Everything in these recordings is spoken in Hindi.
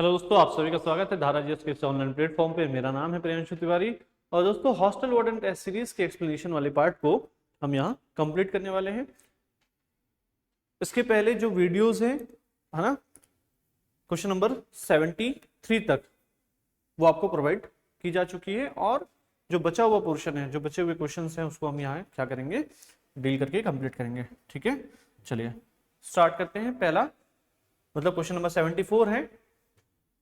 हेलो दोस्तों, आप सभी का स्वागत है धारा जीएस के ऑनलाइन प्लेटफॉर्म पे। मेरा नाम है प्रियांशु तिवारी और दोस्तों हॉस्टल वार्डन टेस्ट सीरीज के एक्सप्लेनेशन वाले पार्ट को हम यहाँ कंप्लीट करने वाले हैं। इसके पहले जो वीडियोस हैं, है ना, क्वेश्चन नंबर 73 तक वो आपको प्रोवाइड की जा चुकी है और जो बचा हुआ पोर्शन है, जो बचे हुए क्वेश्चन हैं, उसको हम यहाँ क्या करेंगे, डील करके कंप्लीट करेंगे। ठीक है, चलिए स्टार्ट करते हैं। पहला मतलब क्वेश्चन नंबर 74 है,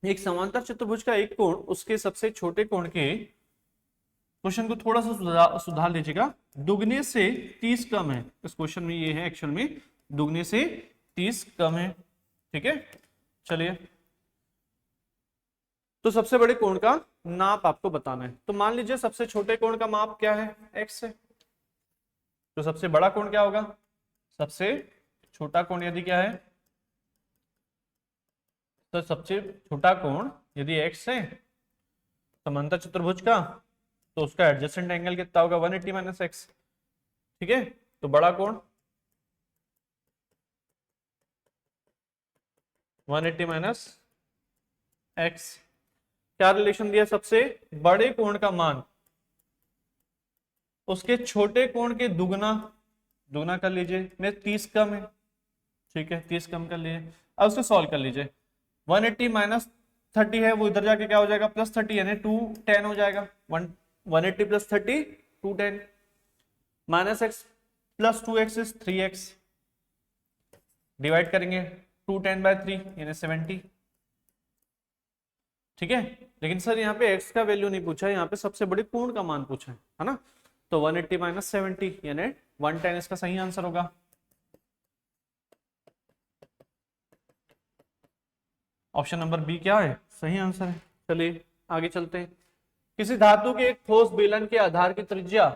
एक समांतर चतुर्भुज का एक कोण उसके सबसे छोटे कोण के, क्वेश्चन को थोड़ा सा सुधार लीजिएगा, दुगने से 30 कम है। इस क्वेश्चन में ये है एक्चुअल में दुगने से 30 कम है। ठीक है, चलिए तो सबसे बड़े कोण का नाप आपको बताना है। तो मान लीजिए सबसे छोटे कोण का माप क्या है, x है। तो सबसे बड़ा कोण क्या होगा, सबसे छोटा कोण यदि क्या है, तो सबसे छोटा कोण यदि x है समांतर चतुर्भुज का, तो उसका एडजेसेंट एंगल कितना होगा, 180 माइनस एक्स। ठीक है, तो बड़ा कोण 180 माइनस एक्स। क्या रिलेशन दिया, सबसे बड़े कोण का मान उसके छोटे कोण के दुगना, दुगना कर लीजिए, में 30 कम है। ठीक है, 30 कम कर लीजिए। अब उसको सॉल्व कर लीजिए। 180 माइनस 30 है, वो इधर जाके क्या हो जाएगा, प्लस 30, यानी 210 हो जाएगा। 180 plus 30 210 minus x plus 2x is 3x। Divide करेंगे 210 बाय 3 यानी 70। ठीक है, लेकिन सर यहाँ पे x का वैल्यू नहीं पूछा है, यहाँ पे सबसे बड़े कोण का मान पूछा है ना। तो 180 माइनस 70 यानी 110 इसका सही आंसर होगा। ऑप्शन नंबर बी क्या है, सही आंसर है। चलिए आगे चलते हैं। किसी धातु के एक ठोस बेलन के आधार की त्रिज्या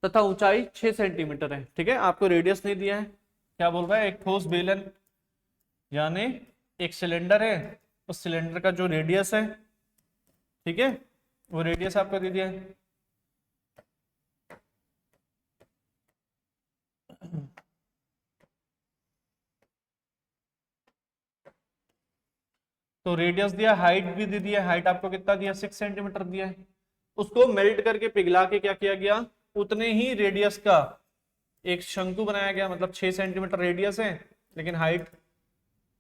तथा ऊंचाई 6 सेंटीमीटर है। ठीक है, आपको रेडियस नहीं दिया है। क्या बोल रहा है, एक ठोस बेलन यानी एक सिलेंडर है, उस सिलेंडर का जो रेडियस है, ठीक है, वो रेडियस आपको दे दिया है। तो रेडियस दिया, हाइट भी दे दिया। हाइट आपको कितना दिया, 6 सेंटीमीटर दिया है। उसको मेल्ट करके पिघला के क्या किया गया, उतने ही रेडियस का एक शंकु बनाया गया। मतलब 6 सेंटीमीटर रेडियस है, लेकिन हाइट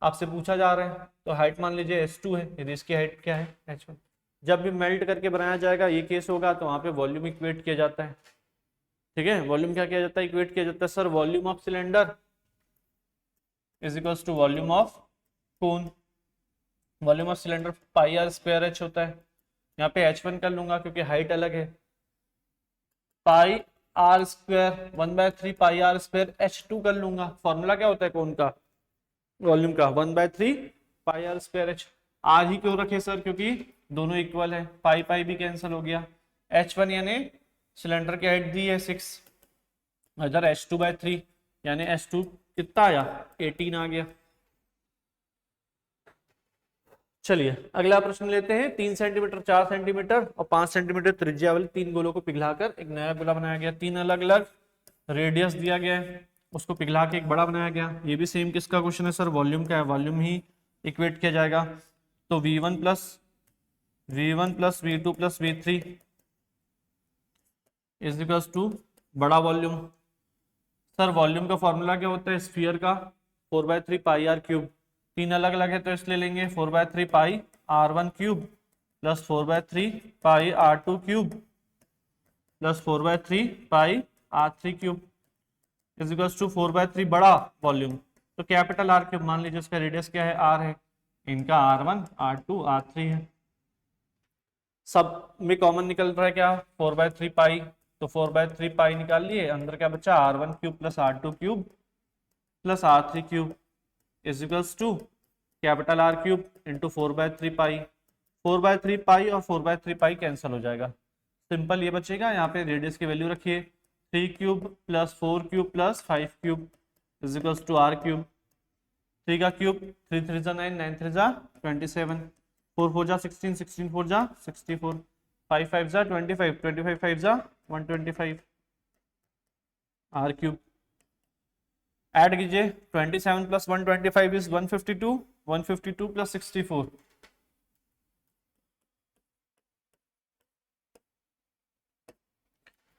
आपसे पूछा जा रहा है, तो हाइट मान लीजिए S2 है, यदि इसकी हाइट क्या है H1। जब भी मेल्ट करके बनाया जाएगा ये केस होगा, तो वहां पे वॉल्यूम इक्वेट किया जाता है। ठीक है, वॉल्यूम क्या किया जाता है, इक्वेट किया जाता है। Sir volume of cylinder is equals to volume of cone. Volume of cylinder pi are square H होता है। यहाँ पे H1 कर लूंगा क्योंकि हाइट अलग है। Pi are square 1/3 pi are square H2 कर लूंगा। फॉर्मूला क्या होता है कोन का, वॉल्यूम का, 1/3 pi are square H. Are ही क्यों रखे सर, क्योंकि दोनों इक्वल है, पाई पाई भी कैंसिल हो गया। H1 यानी सिलेंडर की हाइट दी है 6, इधर H2/3 यानी H2 कितना आया, 18 आ गया। चलिए अगला प्रश्न लेते हैं। 3 सेंटीमीटर, 4 सेंटीमीटर और 5 सेंटीमीटर त्रिज्या वाले 3 गोलों को पिघलाकर एक नया गोला बनाया गया। 3 अलग अलग रेडियस दिया गया है, उसको पिघला के एक बड़ा बनाया गया। ये भी सेम किसका क्वेश्चन है सर, वॉल्यूम का है, वॉल्यूम ही इक्वेट किया जाएगा। तो V1 plus V2 plus V3 is equals to बड़ा वॉल्यूम। सर वॉल्यूम का फॉर्मूला क्या होता है, स्फीयर का 4/3 पाई आर क्यूब। 3 अलग अलग है तो इसलिए लेंगे 4/3 pi R1 cube plus 4/3 pi R2 cube plus 4/3 pi R3 cube is equals to 4/3 बड़ा वॉल्यूम। तो कैपिटल आर क्यूब, मान लीजिए इसका रेडियस क्या है, R है, इनका R1 R2 R3 है। सब में कॉमन निकल रहा है क्या, 4/3 पाई, तो 4/3 पाई निकाल लिए, अंदर क्या बचा, R1 cube plus R2 cube plus R3 cube is equals to capital R cube into 4/3 pi. 4/3 pi और 4/3 पाई कैंसिल हो जाएगा, सिंपल ये बचेगा। यहाँ पे रेडियस की वैल्यू रखिए, 3 cube plus 4 cube plus 5 cube is equals to R cube. 3 का क्यूब 3 3 जा 9, 9 3 जा 27, 4 4 जा 16, 16 4 जा 64, 5 5 जा 25, 25 5 जा 125 R क्यूब। ऐड कीजिए, 27 plus 125 is 152 152 plus 64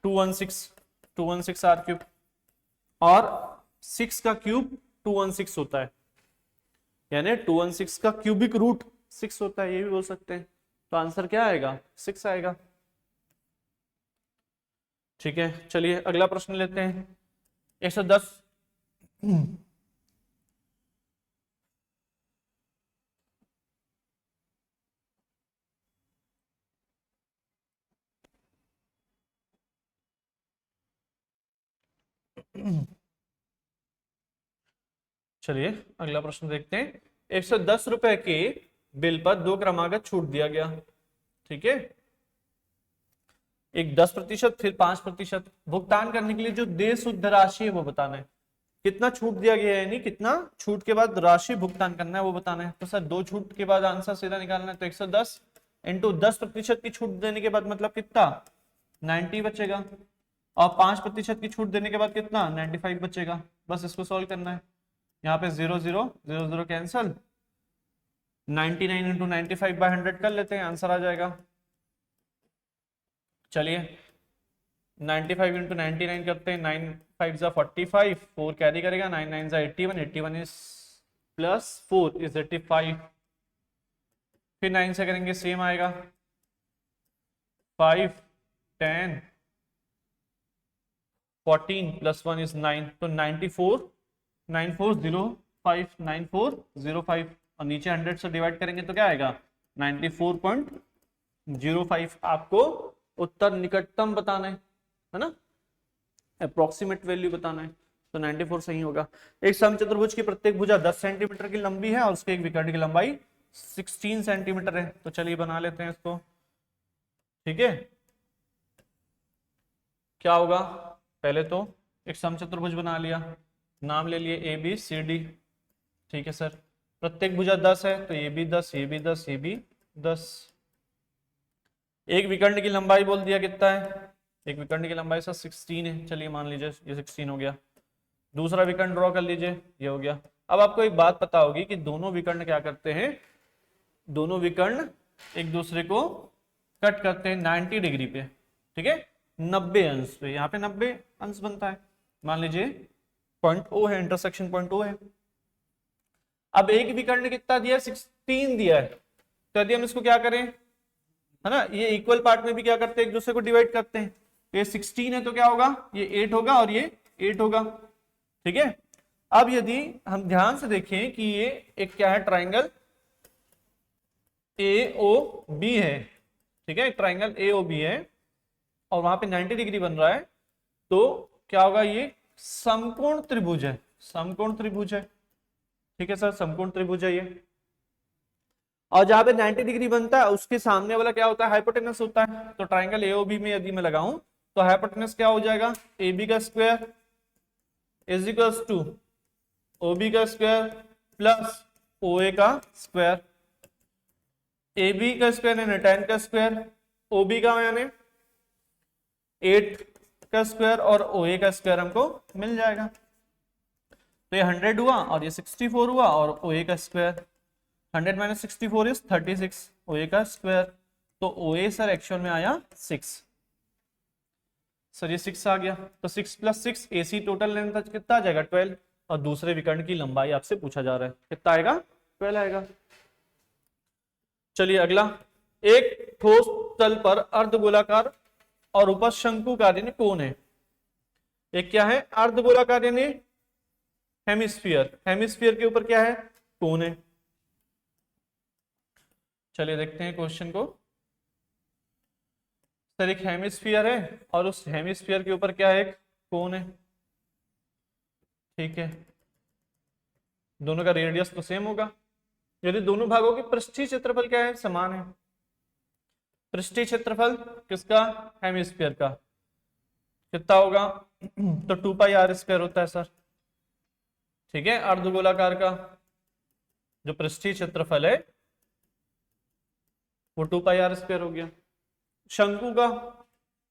216 R cube, और 6 का क्यूब 216 होता है, यानी 216 का क्यूबिक रूट 6 होता है, ये भी बोल सकते हैं। तो आंसर क्या आएगा? 6 आएगा। ठीक है, चलिए अगला प्रश्न लेते हैं। 110 चलिए अगला प्रश्न देखते हैं। 110 रुपए के बिल पर 2 क्रमागत छूट दिया गया। ठीक है, एक 10%, फिर 5%। भुगतान करने के लिए जो देय शुद्ध राशि है वो बताना है। कितना छूट दिया गया है, यानी कितना छूट के बाद राशि भुगतान करना है वो बताना है। तो सर 2 छूट के बाद आंसर सीधा निकालना है। तो 110 इंटू 10% की छूट देने के बाद मतलब कितना? 90 बचेगा, और 5% की छूट देने के बाद कितना? 95 बचेगा। बस इसको सॉल्व करना है। यहाँ पे 0 0 0 0 कैंसल, 99 इंटू 95 बाय 100 कर लेते हैं, आंसर आ जाएगा। चलिए 95 इंटू 99 करते हैं, 9 5 जा 45, 4 कैरी करेगा, 9 9 जा 81, 81 इज प्लस 4 इज 85, फिर 9 से करेंगे सेम आएगा, 5 10 14 प्लस 1 इज 9, तो 94 9405 9405, और नीचे 100 से डिवाइड करेंगे तो क्या आएगा? 94.05। आपको उत्तर निकटतम बताना है ना, अप्रोक्सीमेट वैल्यू बताना है। तो 94 सही होगा। एक समचतुर्भुज की प्रत्येक भुजा 10 सेंटीमीटर की लंबी है और उसके एक विकर्ण की लंबाई 16 सेंटीमीटर है। तो चलिए बना लेते हैं इसको। ठीक है, क्या होगा? पहले तो एक समचतुर्भुज बना लिया, नाम ले लिए ए बी सी डी। ठीक है सर, प्रत्येक भुजा 10 है, तो ये भी 10, ये भी 10, ये भी 10। एक विकर्ण की लंबाई बोल दिया कितना है? एक विकर्ण की लंबाई सर 16 है। चलिए मान लीजिए ये 16 हो गया। दूसरा विकर्ण ड्रॉ कर लीजिए, ये हो गया। अब आपको एक बात पता होगी कि दोनों विकर्ण क्या करते हैं, दोनों विकर्ण एक दूसरे को कट करते हैं 90 डिग्री पे। ठीक है, 90 अंश पे, यहाँ पे 90 अंश बनता है। मान लीजिए पॉइंट ओ है, इंटरसेक्शन पॉइंट ओ है। अब एक विकर्ण कितना दिया? 16 दिया है। तो यदि हम इसको क्या करें, है ना, ये इक्वल पार्ट में भी क्या करते हैं, एक दूसरे को डिवाइड करते हैं। ये 16 है तो क्या होगा? ये 8 होगा और ये 8 होगा। ठीक है, अब यदि हम ध्यान से देखें कि ये एक क्या है, ट्राइंगल ए ओ बी है। ठीक है, ट्राइंगल ए ओ बी है और वहां पे 90 डिग्री बन रहा है, तो क्या होगा? ये समकोण त्रिभुज है, समकोण त्रिभुज है। ठीक है सर, समकोण त्रिभुज है ये। और जहां पे 90 डिग्री बनता है उसके सामने वाला क्या होता है? हाइपोटेनस होता है। तो ट्राइंगल एओबी में यदि मैं लगाऊं तो हाइपोटेनस क्या हो जाएगा? ए बी का square is equals to O B का स्क्वायर प्लस ओ ए का स्क्वायर। ए बी का स्क्वायर यानी 10 का स्क्वायर, ओ बी का यानी 8 का स्क्वायर, और ओ ए का स्क्वायर हमको मिल जाएगा। तो ये 100 हुआ और ये 64 हुआ, और ओ ए का square 100 minus 64 is 36, O A का स्क्वायर। तो ओ ए सर एक्चुअल में आया 6। सर ये 6 आ गया, तो 6 प्लस 6 AC टोटल लेंथ कितना आ जाएगा? 12। और दूसरे विकर्ण की लंबाई आपसे पूछा जा रहा है, कितना आएगा? 12 आएगा। चलिए अगला, एक ठोस तल पर अर्धगोलाकार और ऊपर शंकुकार यानी कोण है। एक क्या है? अर्धगोलाकार यानी हेमिस्फीयर, हेमिस्फीयर के ऊपर क्या है? कोण है। चलिए देखते हैं क्वेश्चन को। सर एक हेमिस्फीयर है और उस हेमिस्फीयर के ऊपर क्या है? एक कोण है। ठीक है, दोनों का रेडियस तो सेम होगा। यदि दोनों भागों के पृष्ठीय क्षेत्रफल क्या है? समान है। पृष्ठीय क्षेत्रफल किसका? हेमिस्फीयर का। कितना होगा? तो 2 पाई आर स्क्वायर होता है सर। ठीक है, अर्धगोलाकार का जो पृष्ठीय क्षेत्रफल है वो 2 पाई आर स्क्वायर हो गया। शंकु का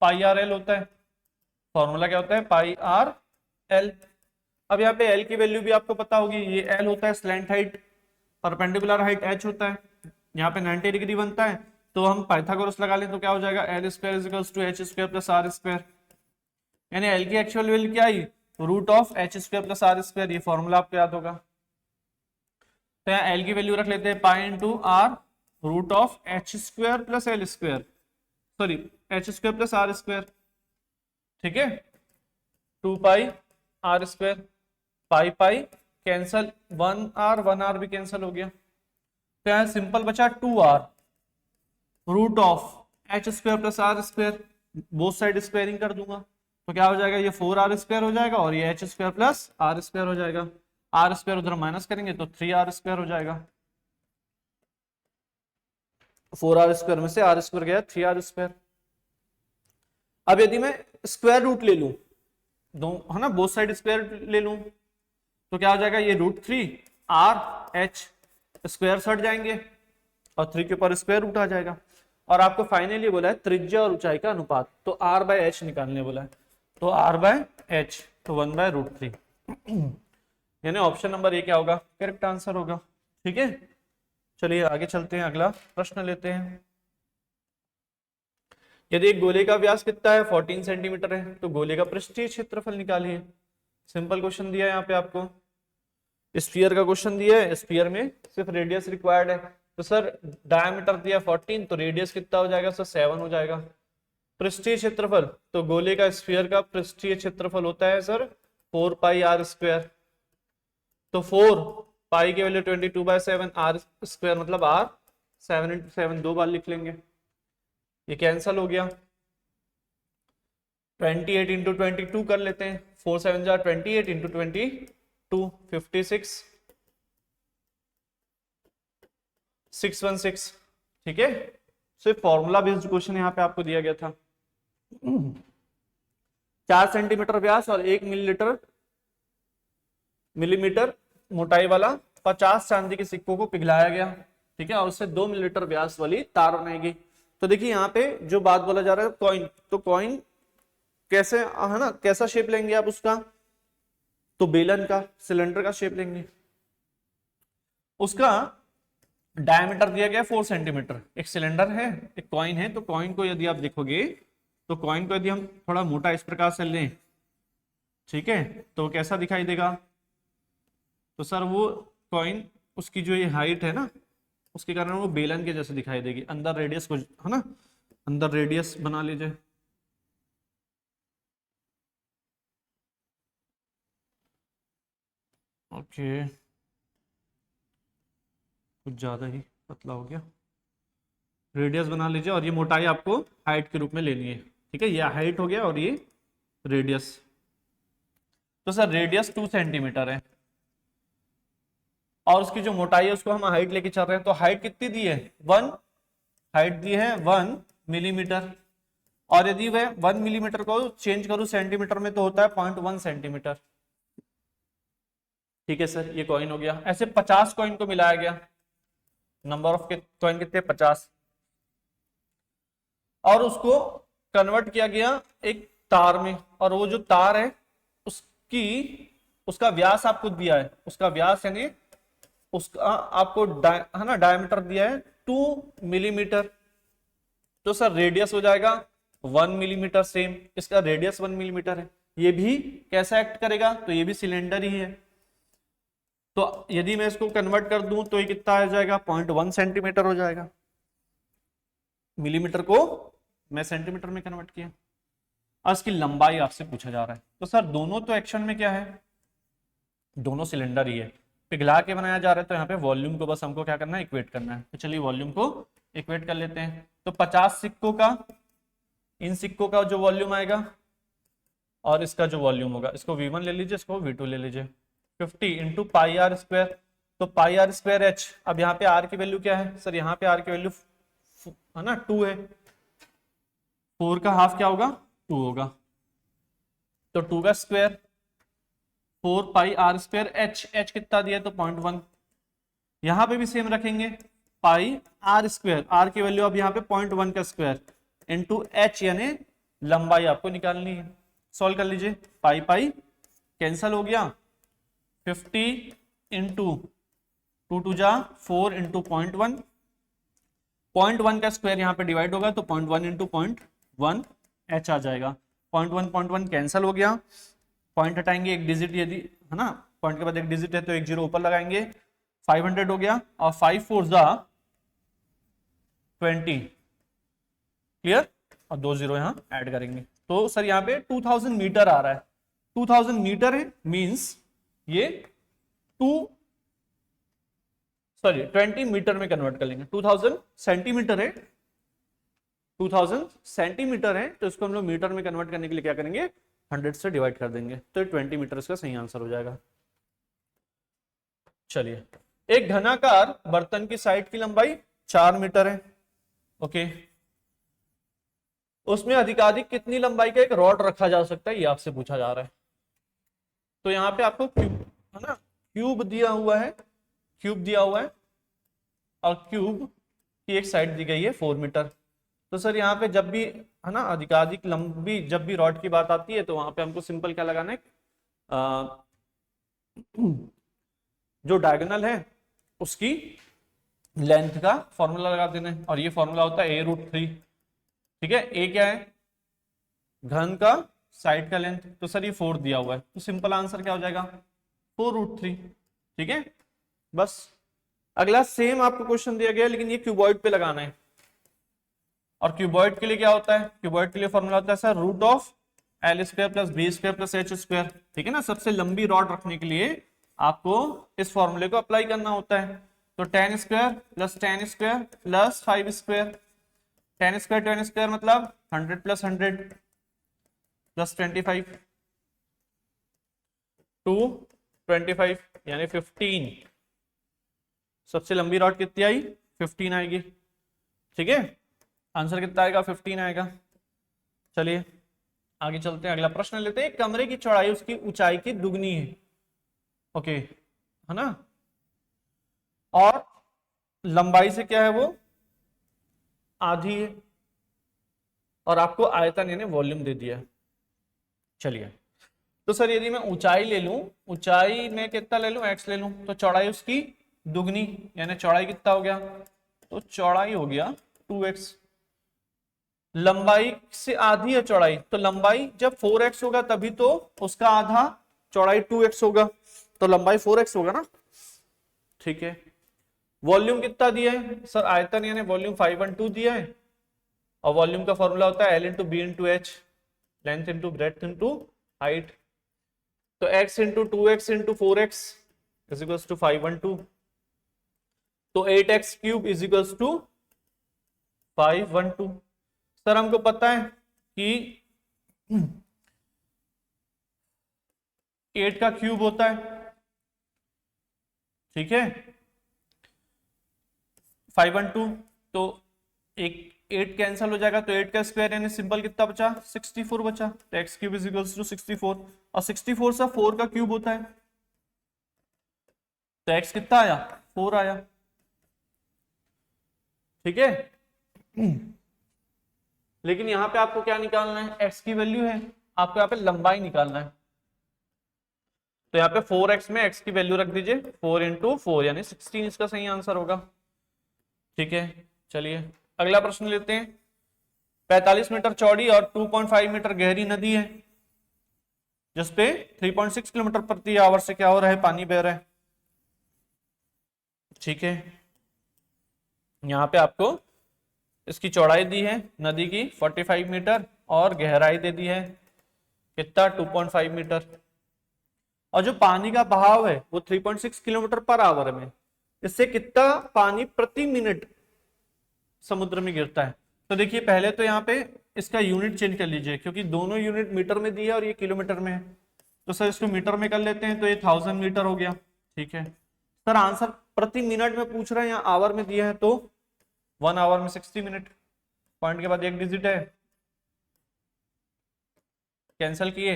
पाई आर एल होता है। फॉर्मूला क्या होता है? Pi R L. अब यहाँ पे एल की वैल्यू भी आपको पता होगी, ये एल होता है slant height, perpendicular height h होता है, यहाँ पे 90 डिग्री बनता है, तो हम पाइथागोरस लगा लें तो क्या हो जाएगा, L square is equals to H square plus R square, यानी एल की एक्चुअल वैल्यू क्या आई, root of H square plus R square, ये फॉर्मूला आपको याद होगा। तो यहाँ एल की वैल्यू रख लेते हैं pi into R root of H square plus L square, sorry H square plus R square, ठीक है, 2 pi are square, pi pi cancel, 1 R भी कैंसल हो गया, तो यहाँ सिंपल बचा 2r root of H square plus R square, both side squaring कर दूंगा, तो क्या हो जाएगा, ये 4r स्क्वायर हो जाएगा और ये H square plus R square हो जाएगा, आर स्क्वायर उधर माइनस करेंगे तो 3r स्क्वायर हो जाएगा, 4r स्क्वायर में से आर स्क्वायर गया 3r स्क्वायर। अब यदि मैं स्क्वायर रूट ले लूं, दो है ना, बोथ साइड स्क्वायर ले लूं, तो क्या हो जाएगा, ये √3r h स्क्वायर हट जाएंगे और 3 के ऊपर स्क्वायर रूट आ जाएगा, और आपको फाइनली बोला है त्रिज्या और ऊंचाई का अनुपात, तो r/h निकालने बोला है, तो r/h तो 1/√3, यानी ऑप्शन नंबर ए क्या होगा, करेक्ट आंसर होगा। ठीक है, चलिए आगे चलते हैं, अगला प्रश्न लेते हैं। यदि एक गोले का व्यास कितना है, 14 सेंटीमीटर है, तो गोले का पृष्ठीय क्षेत्रफल निकालिए। सिंपल क्वेश्चन दिया है यहाँ पे आपको, स्फीयर का क्वेश्चन दिया है, स्फीयर में सिर्फ रेडियस रिक्वायर्ड है, तो सर डायमीटर दिया 14, तो रेडियस कितना हो जाएगा सर, 7 हो जाएगा। पृष्ठीय क्षेत्रफल, तो गोले का स्फीयर का पृष्ठीय क्षेत्रफल होता है सर 4 पाई आर स्क्वायर, तो 4 पाई की वैल्यू 22/7, आर स्क्वायर मतलब r, 7 × 7 दो बार लिख लेंगे, ये कैंसल हो गया, 28 × 22 कर लेते हैं, 4 7 जा 28 × 22 56 616, ठीक है। सिर्फ फॉर्मूला बेस्ड क्वेश्चन यहाँ पे आपको दिया गया था। 4 सेंटीमीटर व्यास और 1 मिलीमीटर मोटाई वाला 50 चांदी के सिक्कों को पिघलाया गया, ठीक है, और उससे 2 मिलीमीटर व्यास वाली तार बनाई गई। तो देखिए यहाँ पे जो बात बोला जा रहा है कॉइन, तो कॉइन कैसे है ना, कैसा शेप लेंगे आप उसका, तो बेलन का, सिलेंडर का शेप लेंगे। उसका डायमीटर दिया गया 4 सेंटीमीटर, एक सिलेंडर है एक कॉइन है, तो कॉइन को यदि आप देखोगे तो कॉइन को यदि हम थोड़ा मोटा इस प्रकार से लें, ठीक है, तो कैसा दिखाई देगा, तो सर वो कॉइन उसकी जो ये हाइट है ना, उसके कारण वो बेलन के जैसे दिखाई देगी, अंदर रेडियस को है ना, अंदर रेडियस बना लीजिए, ओके, कुछ ज्यादा ही पतला हो गया, रेडियस बना लीजिए, और ये मोटाई आपको हाइट के रूप में लेनी है, ठीक है, ये हाइट हो गया और ये रेडियस, तो सर रेडियस 2 सेंटीमीटर है और उसकी जो मोटाई है उसको हम हाइट लेके चल रहे हैं, तो हाइट कितनी दी है 1, हाइट दी है 1 मिलीमीटर, और यदि वह 1 मिलीमीटर को चेंज करूं सेंटीमीटर में तो होता है 0.1 सेंटीमीटर, ठीक है सर, ये कॉइन हो गया। ऐसे 50 कॉइन को मिलाया गया, नंबर ऑफ कॉइन कितने 50, और उसको कन्वर्ट किया गया एक तार में, और वो जो तार है उसका व्यास आपको दिया है, उसका व्यास यानी उसका आपको है ना डायमीटर दिया है 2 मिलीमीटर, तो सर रेडियस हो जाएगा 1 मिलीमीटर, सेम इसका रेडियस 1 मिलीमीटर है, ये भी कैसा एक्ट करेगा, तो ये भी सिलेंडर ही है, तो यदि मैं इसको कन्वर्ट कर दूं तो ये कितना आ जाएगा 0.1 सेंटीमीटर हो जाएगा, मिलीमीटर को मैं सेंटीमीटर में कन्वर्ट किया, और इसकी लंबाई आपसे पूछा जा रहा है, तो सर दोनों तो एक्शन में क्या है, दोनों सिलेंडर ही है, पिघला के बनाया जा रहा है, तो यहाँ पे वॉल्यूम को बस हमको क्या करना है, इक्वेट करना है, तो चलिए वॉल्यूम को इक्वेट कर लेते हैं। तो 50 सिक्कों का, इन सिक्कों का जो वॉल्यूम आएगा और इसका जो वॉल्यूम होगा, इसको V1 ले लीजिए, इसको V2 ले लीजिए, 50 इंटू पाई आर स्क्वायर, तो पाई आर स्क्वायर h, अब यहाँ पे r की वैल्यू क्या है सर, यहाँ पे r की वैल्यू है ना 2 है, 4 का हाफ क्या होगा 2 होगा, तो 2 का square 4 pi are square h कितना दिया है तो 0.1, यहां पे भी सेम रखेंगे, पाई आर स्क्वायर, आर की वैल्यू अब यहाँ पे 0.1 का स्क्वायर इंटू h, यानी लंबाई आपको निकालनी है, सॉल्व कर लीजिए, पाई पाई कैंसल हो गया, 50 इंटू 2 टू जा 4 इंटू 0.1, 0.1 का स्क्वायर यहाँ पे डिवाइड होगा तो 0.1 इंटू 0.1 h आ जाएगा। 0.1 कैंसिल हो गया, पॉइंट हटाएंगे एक डिजिट, यदि है ना पॉइंट के बाद एक डिजिट है तो एक जीरो ऊपर लगाएंगे, 500 हो गया और 5 4 जा 20, क्लियर, और 2 जीरो यहाँ ऐड करेंगे तो सर यहाँ पे 2000 मीटर आ रहा है। 2000 मीटर है मींस ये 20 मीटर में कन्वर्ट कर लेंगे। 2000 सेंटीमीटर है, 2000 सेंटीमीटर है तो इसको हम लोग मीटर में कन्वर्ट करने के लिए क्या करेंगे, 100 से डिवाइड कर देंगे तो 20 मीटर इसका सही आंसर हो जाएगा। चलिए, एक घनाकार बर्तन की साइड की लंबाई 4 मीटर है, ओके, उसमें अधिकाधिक कितनी लंबाई का एक रॉड रखा जा सकता है, ये आपसे पूछा जा रहा है। तो यहाँ पे आपको क्यूब है ना, क्यूब दिया हुआ है, क्यूब दिया हुआ है और क्यूब की एक साइड दी गई है 4 मीटर। तो सर यहाँ पे जब भी है ना अधिकाधिक लंबी जब भी रॉड की बात आती है तो वहां पे हमको सिंपल क्या लगाना है, जो डायगोनल है उसकी लेंथ का फॉर्मूला लगा देना है और ये फॉर्मूला होता है a√3, ठीक है। ए क्या है, घन का साइड का लेंथ, तो सर ये 4 दिया हुआ है तो सिंपल आंसर क्या हो जाएगा 4√3, ठीक है। बस अगला सेम आपको क्वेश्चन दिया गया लेकिन ये क्यूबॉइड पे लगाना है और क्यूबॉइड के लिए क्या होता है, क्यूबॉइड के लिए फॉर्मूला होता है sir √l² plus b² plus h², ठीक है ना। सबसे लंबी रॉड रखने के लिए आपको इस फॉर्मूले को अप्लाई करना होता है। तो tan² plus tan² plus 5² tan² मतलब 100 प्लस 100 प्लस 25 टू 25 यानी 15। सबसे लंबी रॉड कितनी आई, 15 आएगी, ठीक है। आंसर कितना आएगा, 15 आएगा। चलिए आगे चलते हैं, अगला प्रश्न लेते हैं। कमरे की चौड़ाई उसकी ऊंचाई की दुगनी है, ओके, है ना, और लंबाई से क्या है वो आधी है और आपको आयतन यानी वॉल्यूम दे दिया है। चलिए, तो सर यदि मैं ऊंचाई ले लूं, ऊंचाई में कितना ले लूं, x ले लूं, तो चौड़ाई उसकी दुगनी यानी चौड़ाई कितना हो गया, तो चौड़ाई हो गया 2x। लंबाई से आधी है चौड़ाई, तो लंबाई जब 4x होगा तभी तो उसका आधा चौड़ाई 2x होगा, तो लंबाई 4x होगा ना, ठीक है। वॉल्यूम कितना दिया है सर, आयतन यानी वॉल्यूम 512 दिया है और वॉल्यूम का फॉर्मूला होता है L into B into H, length into breadth into height. तो x into 2x into 4x is equals to 512, तो 8x³ is equals to 512। Sir हमको पता है कि 8 का क्यूब होता है, ठीक है, 512, तो एक 8 कैंसिल हो जाएगा तो 8 का स्क्वायर यानी सिंपल कितना बचा, 64 बचा, तो x³ इज इक्वल्स टू 64 और 64 से 4 का क्यूब होता है तो x कितना आया, 4 आया, ठीक है। लेकिन यहां पे आपको क्या निकालना है, x की वैल्यू है, आपको यहाँ पे लंबाई निकालना है, तो यहाँ पे 4x में x की वैल्यू रख दीजिए, 4 इंटू 4 यानी 16 इसका सही आंसर होगा, ठीक है। चलिए अगला प्रश्न लेते हैं। 45 मीटर चौड़ी और 2.5 मीटर गहरी नदी है जिसपे 3.6 किलोमीटर प्रति आवर से क्या हो रहा है, पानी बह रहा है, ठीक है। यहाँ पे आपको इसकी चौड़ाई दी है नदी की 45 मीटर और गहराई दे दी है कितना, 2.5 मीटर, और जो पानी का बहाव है वो 3.6 किलोमीटर पर आवर में, इससे कितना पानी प्रति मिनट समुद्र में गिरता है। तो देखिए पहले तो यहाँ पे इसका यूनिट चेंज कर लीजिए क्योंकि दोनों यूनिट मीटर में दी है और ये किलोमीटर में है, तो सर इसको मीटर में कर लेते हैं तो ये 1000 मीटर हो गया, ठीक है। सर आंसर प्रति मिनट में पूछ रहे हैं, यहाँ आवर में दिया है तो 1 आवर में 60 मिनट, पॉइंट के बाद एक डिजिट है, कैंसिल किए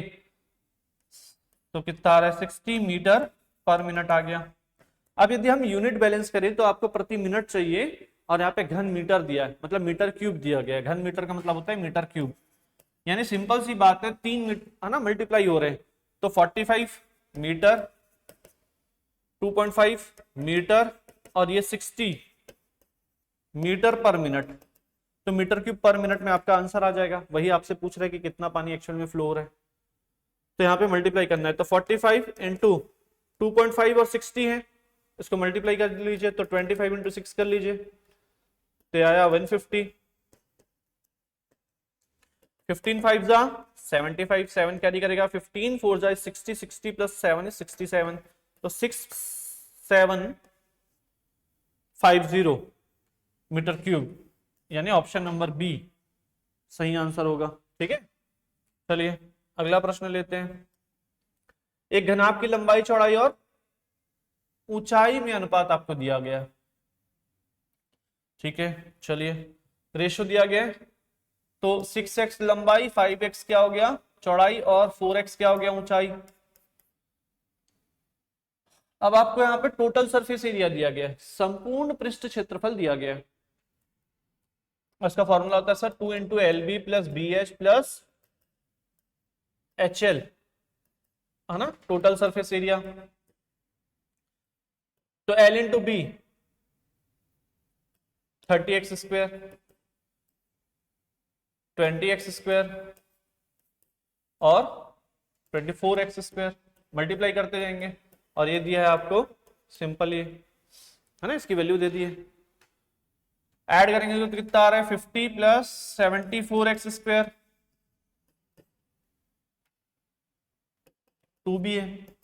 तो कितना आ रहा है, 60 मीटर पर मिनट आ गया। अब यदि हम यूनिट बैलेंस करें तो आपको प्रति मिनट चाहिए और यहाँ पे घन मीटर दिया है, मतलब मीटर क्यूब दिया गया है, घन मीटर का मतलब होता है मीटर क्यूब, यानी सिंपल सी बात है 3 मीटर है ना मल्टीप्लाई हो रहे हैं, तो 45 मीटर 2.5 मीटर और ये 60 मीटर पर मिनट, तो मीटर क्यूब पर मिनट में आपका आंसर आ जाएगा। वही आपसे पूछ रहा है कि कितना पानी एक्चुअल में फ्लो हो रहा है, तो यहाँ पे मल्टीप्लाई करना है। तो 45 इंटू 2.5 और 60 है, इसको मल्टीप्लाई कर लीजिए, तो 25 इंटू 6 कर लीजिए, तो आया 150। 15 5 जा 75, 7 कैरी करेगा, 15 4 जा 60, 60 प्लस 7 is 67, तो 6750 मीटर क्यूब, यानी ऑप्शन नंबर बी सही आंसर होगा। ठीक है, चलिए अगला प्रश्न लेते हैं। एक घनाभ की लंबाई, चौड़ाई और ऊंचाई में अनुपात आपको दिया गया है। ठीक है, चलिए रेशो दिया गया है, तो 6x लंबाई, 5x क्या हो गया चौड़ाई, और 4x क्या हो गया ऊंचाई। अब आपको यहां पे टोटल सरफेस एरिया दिया गया है, संपूर्ण पृष्ठ क्षेत्रफल दिया गया है। इसका फॉर्मूला होता है sir 2 into L B plus B H plus H L, है ना, टोटल सरफेस एरिया। तो L into B 30x square, 20x square और 24x स्क्वायर, मल्टीप्लाई करते जाएंगे, और ये दिया है आपको सिंपल, ये है ना, इसकी वैल्यू दे दी है। ऐड करेंगे तो कितना आ रहा है 50 प्लस 74x स्क्वायर, 2 भी है,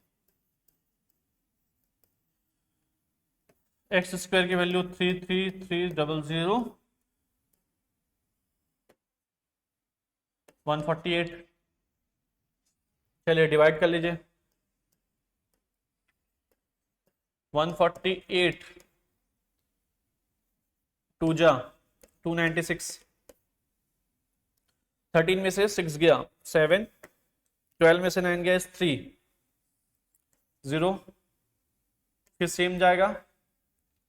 एक्स स्क्वायर की वैल्यू 33300 148। चलिए डिवाइड कर लीजिए, 148 2 जा 296, 13 में से 6 गया 7, 12 में से 9 गया 3 0, फिर सेम जाएगा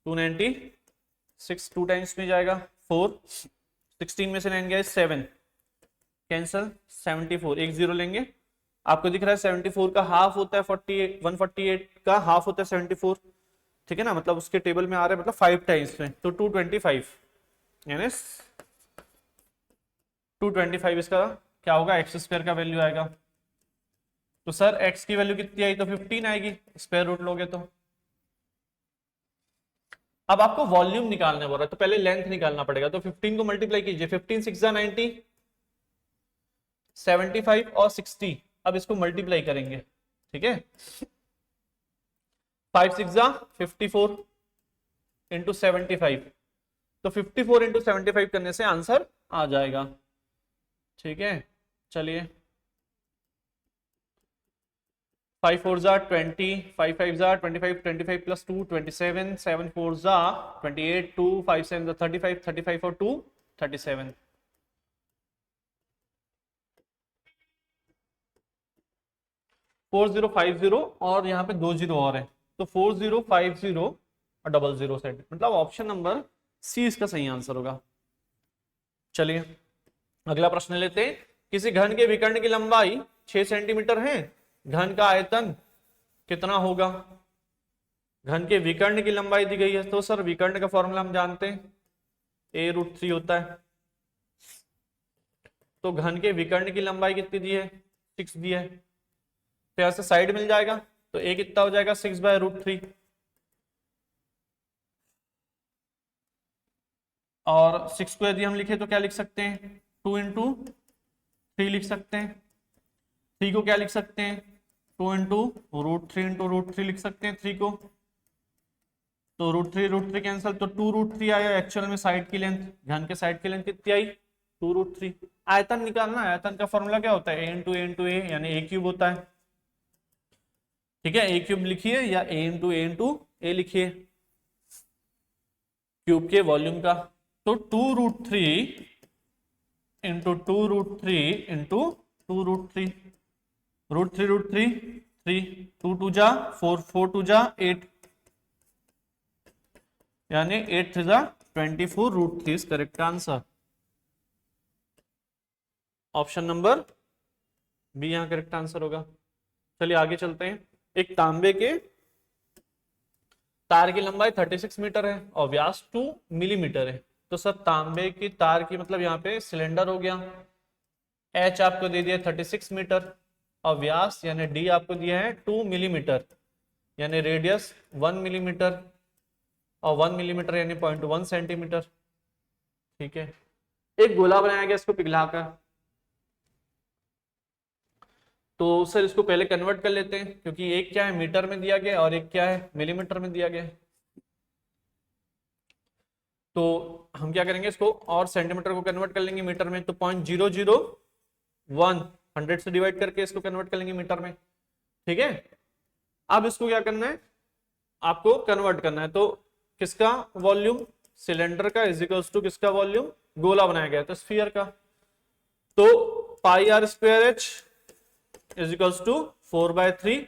296, 2 टाइम्स में जाएगा 4, 16 में से 9 गया 7, कैंसल 74, एक जीरो लेंगे, आपको दिख रहा है 74 का हाफ होता है 48, 148 का हाफ होता है 74, ठीक है ना, मतलब उसके टेबल में आ रहा है, मतलब 5 टाइम्स में, तो 225, यानी 225 इसका क्या होगा, एक्स स्क्वायर का वैल्यू आएगा। तो सर एक्स की वैल्यू कितनी आई, तो 15 आएगी, स्क्वायर रूट लोगे तो। अब आपको वॉल्यूम निकालने बोल रहा है, तो पहले लेंथ निकालना पड़ेगा, तो 15 को मल्टीप्लाई कीजिए, 15 6 90, 75 और 60, अब इसको मल्टीप्लाई करेंगे, ठीक है, 5 6 54 इंटू 75, तो 54 इंटू 75 करने से आंसर आ जाएगा। ठीक है, चलिए 5 4 जा 20, 5 5 जा 25, 25 प्लस 2 27, 7 4 जा 28, 2 5 7 जा 35, 35 और 2 37, 4050 और यहाँ पे 2 जीरो और है, तो 4050 और 00 सेट, मतलब ऑप्शन नंबर सी इसका सही आंसर होगा। चलिए अगला प्रश्न लेते हैं। किसी घन के विकर्ण की लंबाई 6 सेंटीमीटर है, घन का आयतन कितना होगा। घन के विकर्ण की लंबाई दी गई है, तो सर विकर्ण का फॉर्मूला हम जानते हैं, a√3 होता है, तो घन के विकर्ण की लंबाई कितनी दी है, 6 दी है, तो यहां से साइड मिल जाएगा, तो a कितना हो जाएगा 6/√3, और 6 को यदि हम लिखे तो क्या लिख सकते हैं, 2 इंटू 3 लिख सकते हैं, 3 को क्या लिख सकते हैं, 2 इंटू √3 इंटू √3 लिख सकते हैं 3 को, तो √3 कैंसिल, तो 2√3 आया, एक्चुअल में साइड की लेंथ, घन के साइड की लेंथ कितनी आई 2√3। आयतन निकालना, आयतन का फॉर्मूला क्या होता है, a यानी a क्यूब होता है, ठीक है, a क्यूब लिखिए या a लिखिए, क्यूब के वॉल्यूम का, तो 2√3 इंटू 2√3 इंटू 2√3, √3 3, 2 2 जा 4, 4 2 जा 8, यानी 8 3 जा 24, √3 is correct answer, option number B यहां करेक्ट आंसर होगा। चलिए आगे चलते हैं। एक तार की लंबाई 36 मीटर है और व्यास 2 मिलीमीटर है। तो सर तांबे की तार की मतलब यहाँ पे सिलेंडर हो गया, एच आपको दे दिया 36 मीटर और व्यास यानी डी आपको दिया है 2 मिलीमीटर, यानी रेडियस 1 मिलीमीटर और 1 मिलीमीटर यानी 0.1 सेंटीमीटर। ठीक है, एक गोला बनाया गया इसको पिघलाकर। तो सर इसको पहले कन्वर्ट कर लेते हैं, क्योंकि एक क्या है मीटर में दिया गया और एक क्या है मिलीमीटर में दिया गया है। तो हम क्या करेंगे, इसको और सेंटीमीटर को कन्वर्ट कर लेंगे मीटर में। तो 0.001 100 से डिवाइड करके इसको कन्वर्ट कर लेंगे मीटर में। ठीक है, अब इसको क्या करना है, आपको कन्वर्ट करना है। तो किसका वॉल्यूम, सिलेंडर का इज इक्वल्स टू किसका वॉल्यूम, गोला बनाया गया तो स्फीयर का। तो pi are square H is equals to 4/3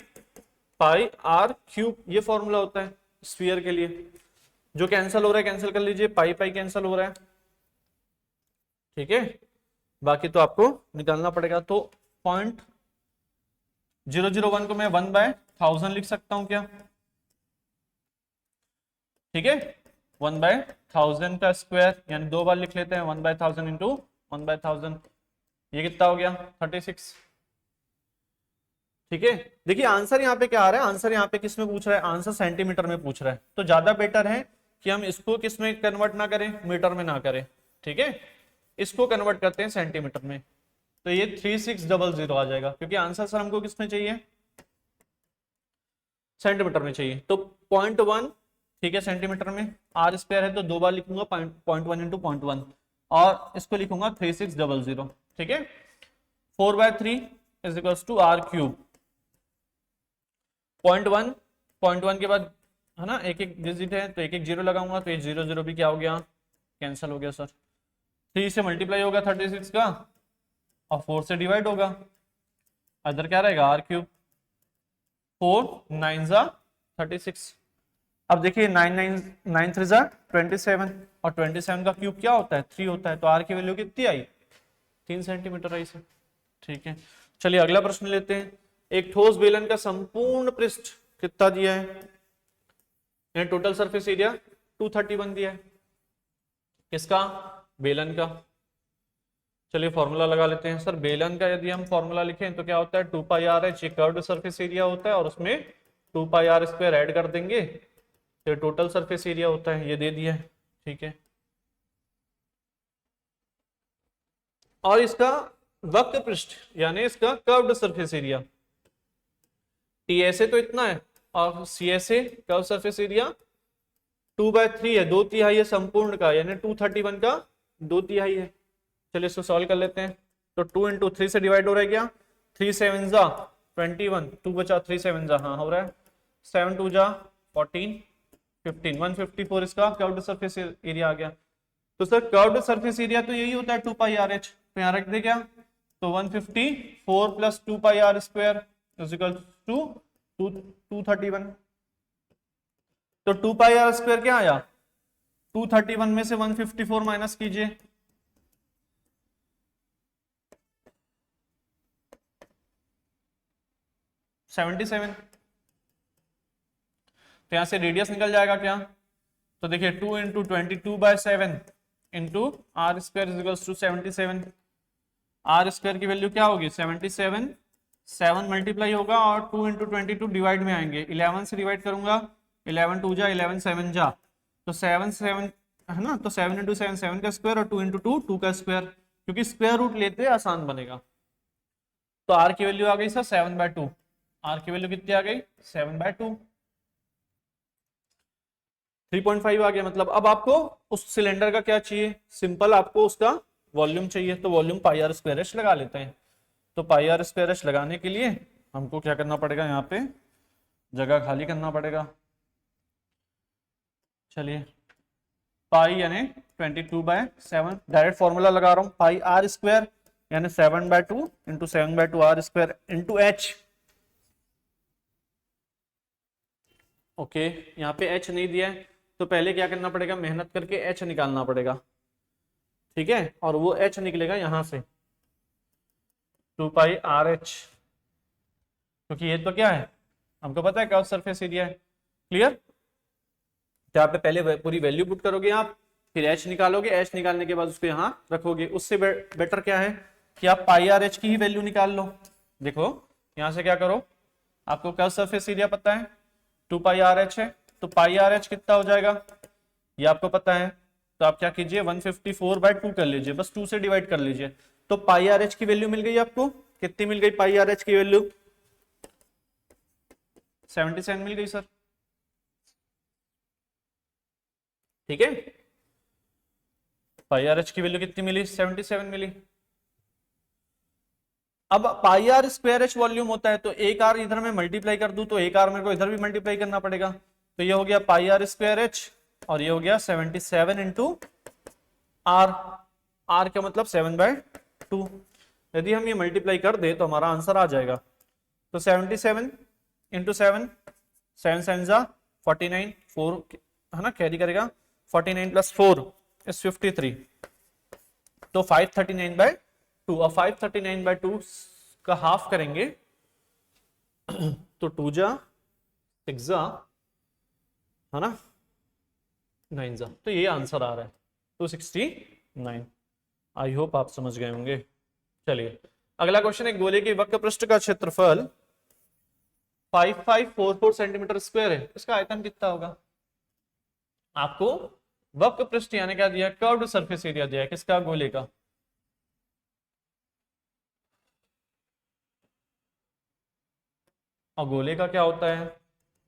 pi R cube, ये फॉर्मूला होता है स्फीयर के लिए। जो कैंसिल हो रहा है कैंसिल कर लीजिए, पाई पाई कैंसिल हो रहा है। ठीक है, बाकी तो आपको निकालना पड़ेगा। तो 0.001 को मैं 1/1000 लिख सकता हूं क्या? ठीक है, 1/1000 का स्क्वायर यानी 2 बार लिख लेते हैं, 1/1000 इंटू 1/1000, ये कितना हो गया 36। ठीक है, देखिए आंसर यहाँ पे क्या आ रहा है, आंसर यहाँ पे किस में पूछ रहा है, आंसर सेंटीमीटर में पूछ रहा है। तो ज्यादा बेटर है कि हम इसको किस में कन्वर्ट ना करें, मीटर में ना करें। ठीक है, इसको कन्वर्ट करते हैं सेंटीमीटर में। तो ये 3600 आ जाएगा, क्योंककि आंसर सर हमको किस में चाहिए, सेंटीमीटर में चाहिए। तो 0.1, ठीक है, सेंटीमीटर में आर स्क्वायर है तो 2 बार लिखूंगा 0.1 इंटू 0.1 और इसको लिखूंगा 3600। ठीक है, 4/3 is equals to R cube. 0.1 के बाद है ना एक एक डिजिट है तो एक एक जीरो लगाऊंगा, तो ये 0 भी क्या हो गया, कैंसिल हो गया सर। 3 से मल्टीप्लाई होगा 36 का और 4 से डिवाइड होगा, अदर क्या रहेगा आर क्यूब। 4 9 जा 36। अब देखिए 9 3 जा 27 और 27 का क्यूब क्या होता है 3 होता है। तो आर की वैल्यू कितनी आई, 3 सेंटीमीटर आई सर। ठीक है, चलिए अगला प्रश्न लेते हैं। एक ठोस बेलन का संपूर्ण पृष्ठ कितना दिया है, टोटल सरफेस एरिया 231 दिया है, किसका, बेलन का। चलिए फॉर्मूला लगा लेते हैं। सर बेलन का यदि हम फॉर्मूला लिखें तो क्या होता है 2πr/h, ये कर्व्ड सरफेस एरिया होता है और उसमें 2πr² ऐड कर देंगे तो टोटल सरफेस एरिया होता है, ये दे दिया है। ठीक है, और इसका वक्र पृष्ठ यानी इसका कर्व्ड सरफेस एरिया TSA तो इतना है और CSA कर्व सरफेस एरिया 2/3 है, 2/3 है संपूर्ण का, यानी 231 का 2/3 है। चलिए इसको सॉल्व कर लेते हैं। तो 2 इंटू 3 से डिवाइड हो रहा है क्या, 3 7 जा 21, 2 बचा 3 7 जा, हाँ हो रहा है, 7 2 जा 14 15, 154 इसका कर्व्ड सरफेस एरिया आ गया। तो सर कर्व्ड सरफेस एरिया तो यही होता है 2πr/h, तो यहाँ रख दे क्या, तो 154 plus 2πr² is equal to 231। तो 2πr² क्या आया, 231 में से 154 माइनस कीजिए, 77। तो यहां से रेडियस निकल जाएगा क्या, तो देखिए 2 into 22/7 into R square is equal to 77। R square की वैल्यू क्या होगी 77, 7 मल्टीप्लाई होगा और 2 इंटू 22 डिवाइड में आएंगे, 11 से डिवाइड करूंगा, 11 2 जा 11 7 जा, तो 7 7 है ना, तो 7 इंटू 7 7 का स्क्वायर और 2 इंटू 2 2 का स्क्वायर, क्योंकि स्क्वायर रूट लेते आसान बनेगा। तो आर की वैल्यू आ गई सर 7/2, आर की वैल्यू कितनी आ गई 7/2, 3.5 आ गया। मतलब अब आपको उस सिलेंडर का क्या चाहिए, सिंपल आपको उसका वॉल्यूम चाहिए, तो वॉल्यूम πr² लगा लेते हैं। तो πr² लगाने के लिए हमको क्या करना पड़ेगा, यहाँ पे जगह खाली करना पड़ेगा। चलिए पाई यानी 22/7, डायरेक्ट फॉर्मूला लगा रहा हूं, πr² यानी 7/2 into 7/2 r² into h। Okay, यहाँ पे h नहीं दिया है तो पहले क्या करना पड़ेगा, मेहनत करके h निकालना पड़ेगा। ठीक है, और वो h निकलेगा यहां से 2πr/h, क्योंकि ये तो क्या है हमको पता है कर्व सरफेस एरिया है। क्लियर, तो यहाँ पे पहले पूरी वैल्यू पुट करोगे आप, फिर एच निकालोगे, एच निकालने के बाद उसको यहाँ रखोगे। उससे बेटर क्या है कि आप पाई आर एच की ही वैल्यू निकाल लो। देखो यहां से क्या करो, आपको कर्व सरफेस एरिया पता है 2 पाई आर एच है, तो पाई आर एच कितना हो जाएगा ये आपको पता है, तो आप क्या कीजिए 154/2 कर लीजिए, बस 2 से डिवाइड कर लीजिए। तो पाई आर एच की वैल्यू मिल गई आपको, कितनी मिल गई पाई आर एच की वैल्यू? 77 मिल गई सर। ठीक है, पाई आर एच की वैल्यू कितनी मिली? 77 मिली। अब पाई आर स्क्वायर एच वॉल्यूम होता है, तो एक आर इधर में मल्टीप्लाई कर दूं तो एक आर मेरे को इधर भी मल्टीप्लाई करना पड़ेगा, तो ये हो गया पाई आर स्क्वायर एच और ये हो गया 77 इंटू आर। आर का मतलब 7/2। यदि हम ये मल्टीप्लाई कर दे तो हमारा आंसर आ जाएगा। तो 77 इंटू 7, 7 7 जा 49, 4 है ना कैरी करेगा, 49 प्लस 4 इज 53, तो 539/2। और 539/2 का हाफ करेंगे तो 2 जा 6 जा है ना 9 जा, तो ये आंसर आ रहा है 269। आई होप आप समझ गए होंगे। चलिए अगला क्वेश्चन है, गोले के वक्र पृष्ठ का क्षेत्रफल 5544 सेंटीमीटर स्क्वायर है, इसका आयतन कितना होगा? आपको वक्र पृष्ठ यानी क्या दिया? कर्व्ड सरफेस एरिया दिया है, किसका? गोले का। और गोले का क्या होता है?